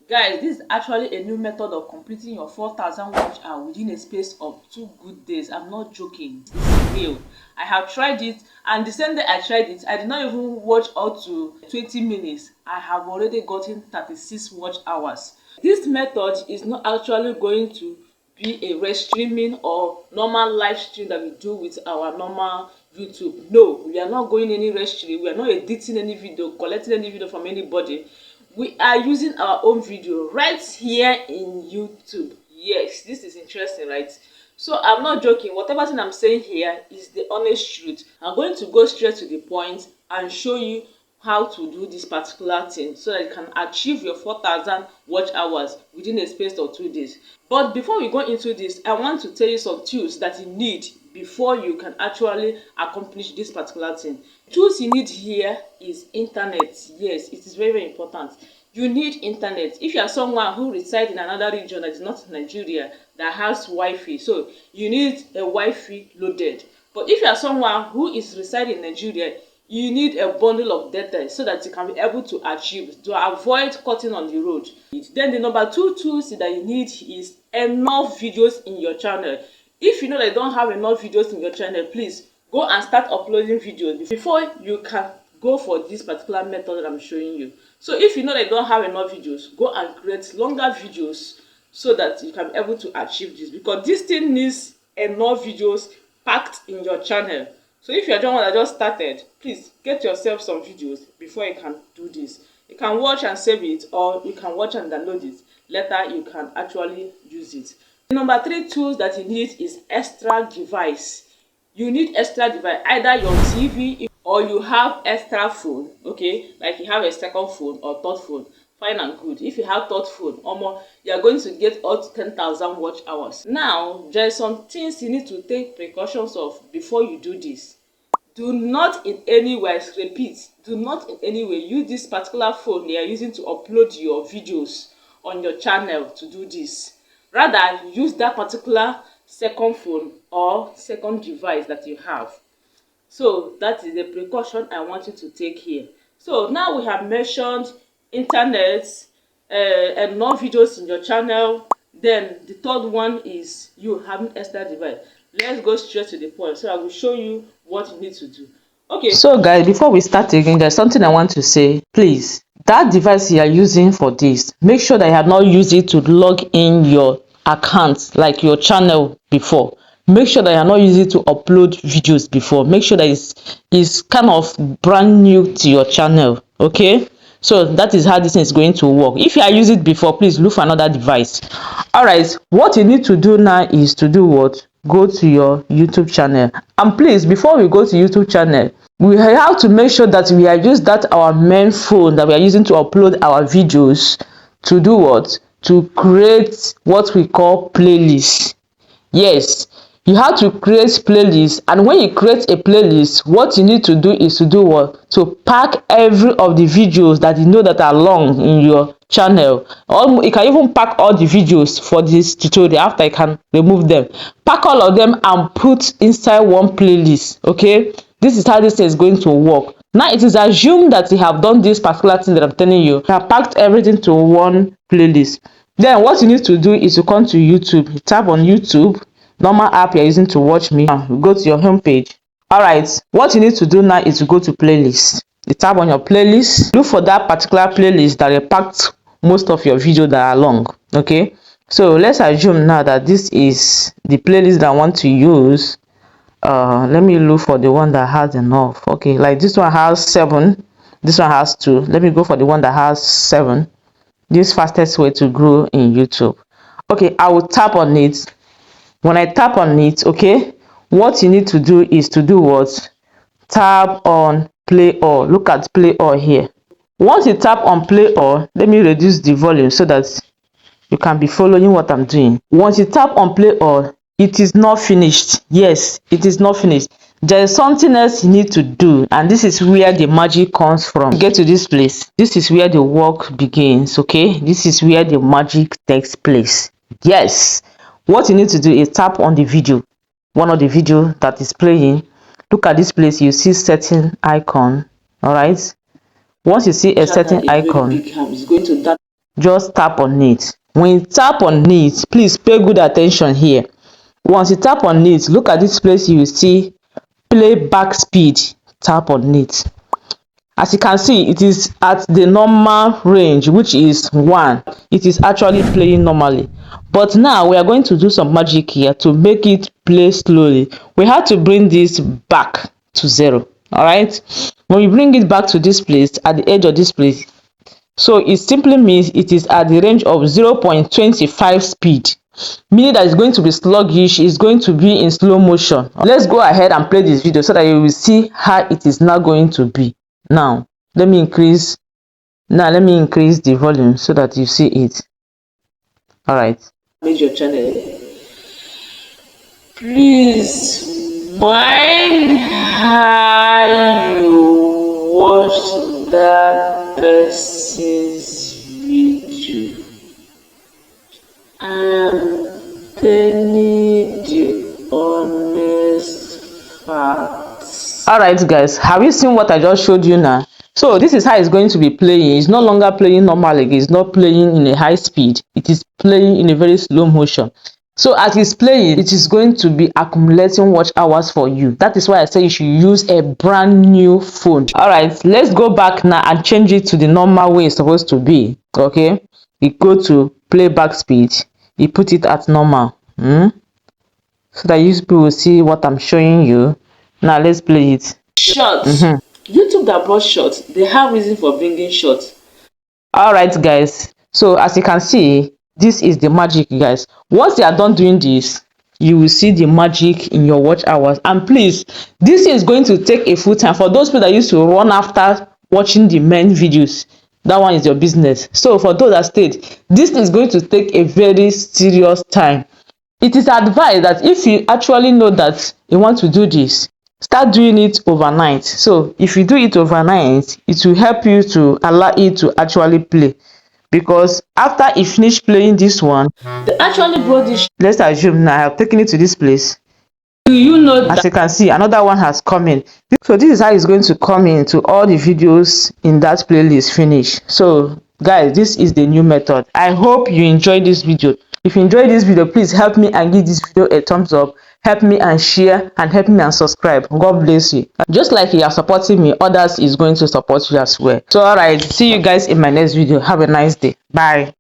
Guys, this is actually a new method of completing your 4,000 watch hour within a space of 2 good days. I'm not joking. It's real. I have tried it, and the same day I tried it, I did not even watch up to 20 minutes. I have already gotten 36 watch hours. This method is not actually going to be a live streaming or normal live stream that we do with our normal YouTube. No, we are not going any live stream. We are not editing any video, collecting any video from anybody. We are using our own video right here in YouTube. Yes, this is interesting, right? So I'm not joking. Whatever thing I'm saying here is the honest truth. I'm going to go straight to the point and show you how to do this particular thing so that you can achieve your 4,000 watch hours within a space of 2 days. But before we go into this, I want to tell you some tools that you need before you can actually accomplish this particular thing. Tools you need here is internet. Yes, it is very, very important. You need internet. If you are someone who resides in another region that is not Nigeria, that has Wi-Fi, so you need a Wi-Fi loaded. But if you are someone who is residing in Nigeria, you need a bundle of data so that you can be able to achieve, to avoid cutting on the road. Then the number 2 tools that you need is enough videos in your channel. If you know that you don't have enough videos in your channel, please go and start uploading videos before you can go for this particular method that I'm showing you. So if you know that you don't have enough videos, go and create longer videos so that you can be able to achieve this, because this thing needs enough videos packed in your channel. So if you're the one that just started, please get yourself some videos before you can do this. You can watch and save it, or you can watch and download it. Later, you can actually use it. The number 3 tools that you need is extra device. You need extra device, either your TV or you have extra phone, okay? Like you have a second phone or third phone. Fine and good. If you have third phone, you are going to get up to 10,000 watch hours. Now, there are some things you need to take precautions of before you do this. Do not in any way, repeat, do not in any way use this particular phone you are using to upload your videos on your channel to do this. Rather, use that particular second phone or second device that you have. So that is the precaution I want you to take here. So now we have mentioned internet, and more videos in your channel. Then the third one is you having extra device. Let's go straight to the point, so I will show you what you need to do. Okay, so guys, before we start again, there's something I want to say. Please, that device you are using for this, make sure that you have not used it to log in your account, like your channel before. Make sure that you are not using it to upload videos before. Make sure that it's kind of brand new to your channel. Okay, so that is how this is going to work. If you are using it before, please look for another device. All right, what you need to do now is to do what? Go to your YouTube channel. And please, before we go to YouTube channel, we have to make sure that we are using that our main phone that we are using to upload our videos to do what? To create what we call playlist. Yes, you have to create playlist, and when you create a playlist, what you need to do is to do what? To pack every of the videos that you know that are long in your channel. Or you can even pack all the videos for this tutorial. After you can remove them, pack all of them and put inside one playlist. Okay, this is how this is going to work. Now it is assumed that you have done this particular thing that I'm telling you. You have packed everything to one playlist. Then what you need to do is to come to YouTube. You tap on YouTube, normal app you're using to watch me. Now go to your home page. All right, what you need to do now is to go to playlist. You tap on your playlist, look for that particular playlist that you packed most of your videos that are long. Okay, so let's assume now that this is the playlist that I want to use. Let me look for the one that has enough. Okay, like this one has 7, this one has 2. Let me go for the one that has 7. This fastest way to grow in YouTube. Okay, I will tap on it. When I tap on it, okay, what you need to do is to do what? Tap on play all. Look at play all here. Once you tap on play all, let me reduce the volume so that you can be following what I'm doing. Once you tap on play all, it is not finished. Yes, it is not finished. There is something else you need to do, and this is where the magic comes from. Get to this place. This is where the work begins. Okay, this is where the magic takes place. Yes, what you need to do is tap on the video, one of the video that is playing. Look at this place. You see setting icon. All right, once you see a setting icon, just tap on it. When you tap on it, please pay good attention here. Once you tap on it, look at this place, you will see playback speed. Tap on it. As you can see, it is at the normal range, which is 1. It is actually playing normally. But now we are going to do some magic here to make it play slowly. We have to bring this back to 0. All right. When we bring it back to this place, at the edge of this place, so it simply means it is at the range of 0.25 speed, meaning that it's going to be sluggish, it's going to be in slow motion. Let's go ahead and play this video so that you will see how it is now going to be. Now let me increase the volume so that you see it. All right, made your channel. Please mind how you watch that person's video. I'm telling the honest facts. All right guys, have you seen what I just showed you now? So this is how it's going to be playing. It's no longer playing normally. It's not playing in a high speed. It is playing in a very slow motion. So as it's playing, it is going to be accumulating watch hours for you. That is why I say you should use a brand new phone. All right, let's go back now and change it to the normal way it's supposed to be. Okay, you go to playback speed, you put it at normal, so that you people will see what I'm showing you. Now let's play it. Shorts. YouTube that brought shorts, they have reason for bringing shorts. All right guys, so as you can see, this is the magic, guys. Once you are done doing this, you will see the magic in your watch hours. And please, this is going to take a full time. For those people that used to run after watching the main videos, that one is your business. So for those that stayed, this is going to take a very serious time. It is advised that if you actually know that you want to do this, start doing it overnight. So if you do it overnight, it will help you to allow it to actually play. Because after you finish playing this one, they actually brought this. Let's assume now I have taken it to this place. Do you know that? As you can see, another one has come in. So this is how it's going to come in to all the videos in that playlist finish. So guys, this is the new method. I hope you enjoyed this video. If you enjoyed this video, please help me and give this video a thumbs up. Help me and share, and help me and subscribe. God bless you. Just like you are supporting me, others is going to support you as well. So all right, see you guys in my next video. Have a nice day. Bye.